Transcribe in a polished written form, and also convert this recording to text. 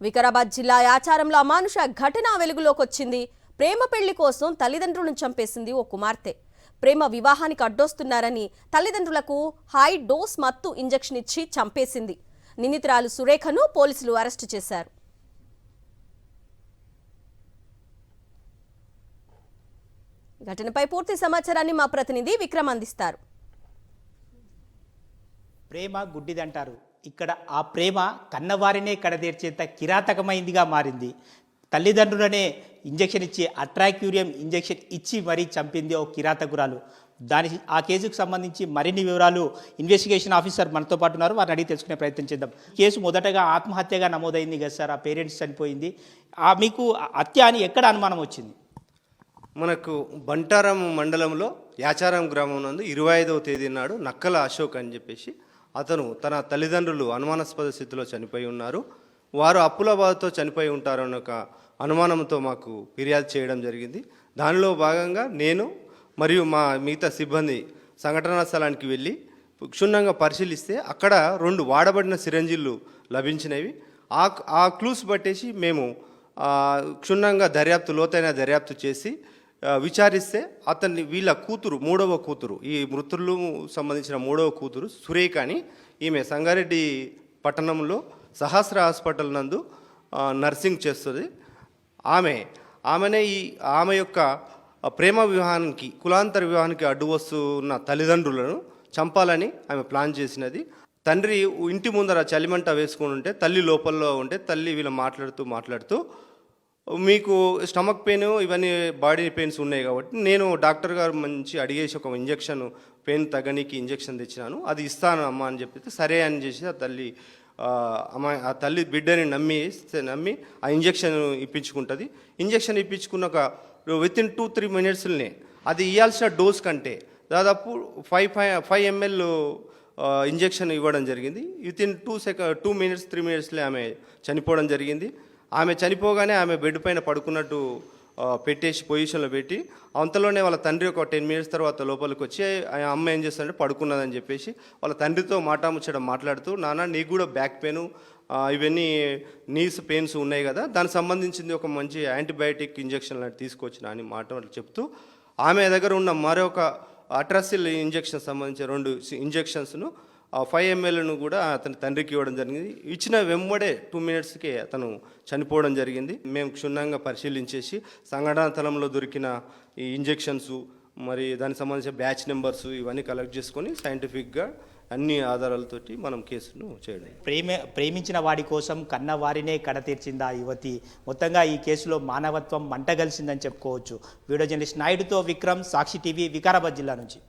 వికారాబాద్ జిల్లా యాచారంలో అమానుష ఘటన వెలుగులోకొచ్చింది. ప్రేమ పెళ్లి కోసం తల్లిదండ్రులను చంపేసింది ఓ కుమార్తె. ప్రేమ వివాహానికి అడ్డొస్తున్నారని తల్లిదండ్రులకు హై డోస్ మత్తు ఇంజెక్షన్ ఇచ్చి చంపేసింది. నిందితురాలు సురేఖను పోలీసులు అరెస్టు చేశారు. ఘటనపై పూర్తి సమాచారాన్ని మా ప్రతినిధి విక్రమ్ అందిస్తారు. ప్రేమ గుడ్డిదంటారు. ఇక్కడ ఆ ప్రేమ కన్నవారినే కడతీర్చేంత కిరాతకమైందిగా మారింది. తల్లిదండ్రులనే ఇంజెక్షన్ ఇచ్చి అట్రాక్యూరియం ఇంజెక్షన్ ఇచ్చి మరీ చంపింది ఓ కిరాతకురాలు. ఆ కేసుకు సంబంధించి మరిన్ని వివరాలు ఇన్వెస్టిగేషన్ ఆఫీసర్ మనతో పాటు ఉన్నారు, వారిని అడిగి తెలుసుకునే ప్రయత్నం చేద్దాం. కేసు మొదటగా ఆత్మహత్యగా నమోదైంది కదా సార్, ఆ పేరెంట్స్ చనిపోయింది. మీకు హత్య అని ఎక్కడ అనుమానం వచ్చింది? మనకు బంటారం మండలంలో యాచారం గ్రామం నందు 25వ తేదీ నాడు నక్కల అశోక్ అని చెప్పేసి అతను తన తల్లిదండ్రులు అనుమానాస్పద స్థితిలో చనిపోయి ఉన్నారు. వారు అప్పుల బాధతో చనిపోయి ఉంటారన్న ఒక అనుమానంతో మాకు ఫిర్యాదు చేయడం జరిగింది. దానిలో భాగంగా నేను మరియు మా మిగతా సిబ్బంది సంఘటనా స్థలానికి వెళ్ళి క్షుణ్ణంగా పరిశీలిస్తే అక్కడ 2 వాడబడిన సిరంజీలు లభించినవి. ఆ క్లూస్ పట్టేసి మేము క్షుణ్ణంగా లోతైన దర్యాప్తు చేసి విచారిస్తే వీళ్ళ కూతురు, 3వ కూతురు, ఈ మృతులు సంబంధించిన 3వ కూతురు సురేఖ అని, ఈమె సంగారెడ్డి పట్టణంలో సహస్ర హాస్పిటల్ నందు నర్సింగ్ చేస్తుంది. ఆమె యొక్క ప్రేమ వివాహానికి, కులాంతర వివాహానికి అడ్డు వస్తున్న తల్లిదండ్రులను చంపాలని ఆమె ప్లాన్ చేసినది. తండ్రి ఇంటి ముందర చలిమంట వేసుకుని ఉంటే, తల్లి లోపల్లో ఉంటే, తల్లి వీళ్ళు మాట్లాడుతూ మీకు స్టమక్ పెయిన్ ఇవన్నీ బాడీ పెయిన్స్ ఉన్నాయి కాబట్టి నేను డాక్టర్ గారు మంచి అడిగేసి ఒక ఇంజెక్షన్, పెయిన్ తగ్గనికి ఇంజెక్షన్ తెచ్చినాను, అది ఇస్తాను అమ్మ అని చెప్పితే సరే అని చేసి ఆ తల్లి బిడ్డని నమ్మి ఆ ఇంజెక్షన్ ఇప్పించుకుంటుంది. ఇంజెక్షన్ ఇప్పించుకున్న ఒక వితిన్ 2-3 మినిట్స్లోనే అది ఇవ్వాల్సిన డోస్ కంటే దాదాపు 5 ml ఇంజెక్షన్ ఇవ్వడం జరిగింది. వితిన్ 2 మినిట్స్ 3 మినిట్స్లో ఆమె చనిపోవడం జరిగింది. ఆమె చనిపోగానే ఆమె బెడ్ పైన పడుకున్నట్టు పెట్టేసి పొజిషన్లో పెట్టి, అంతలోనే వాళ్ళ తండ్రి ఒక 10 మినిట్స్ తర్వాత లోపలికి వచ్చి అమ్మ ఏం చేస్తాడంటే పడుకున్నదని చెప్పేసి వాళ్ళ తండ్రితో మాట్లాడుతూ, నాన్న నీకు కూడా బ్యాక్ పెయిన్ ఇవన్నీ నీస్ పెయిన్స్ ఉన్నాయి కదా, దానికి సంబంధించింది ఒక మంచి యాంటీబయాటిక్ ఇంజెక్షన్ లాంటి తీసుకొచ్చిన అని చెప్తూ, ఆమె దగ్గర ఉన్న మరొక అట్రాసిల్ ఇంజెక్షన్ సంబంధించిన 2 ఇంజెక్షన్స్ను 5 mlను కూడా అతని తండ్రికి ఇవ్వడం జరిగింది. ఇచ్చిన వెంబడే 2 మినిట్స్కే అతను చనిపోవడం జరిగింది. మేము క్షుణ్ణంగా పరిశీలించేసి సంఘటనా స్థలంలో దొరికిన ఈ ఇంజెక్షన్స్, మరి దానికి సంబంధించిన బ్యాచ్ నెంబర్స్ ఇవన్నీ కలెక్ట్ చేసుకొని సైంటిఫిక్గా అన్ని ఆధారాలతోటి మనం కేసును చేయడం. ప్రేమించిన వాడి కోసం కన్న వారినే కడతీర్చింది ఆ యువతి. మొత్తంగా ఈ కేసులో మానవత్వం మంటగలిసిందని చెప్పుకోవచ్చు. వీడియో జర్నలిస్ట్ నాయుడుతో విక్రమ్, సాక్షి టీవీ, వికారాబాద్ జిల్లా నుంచి.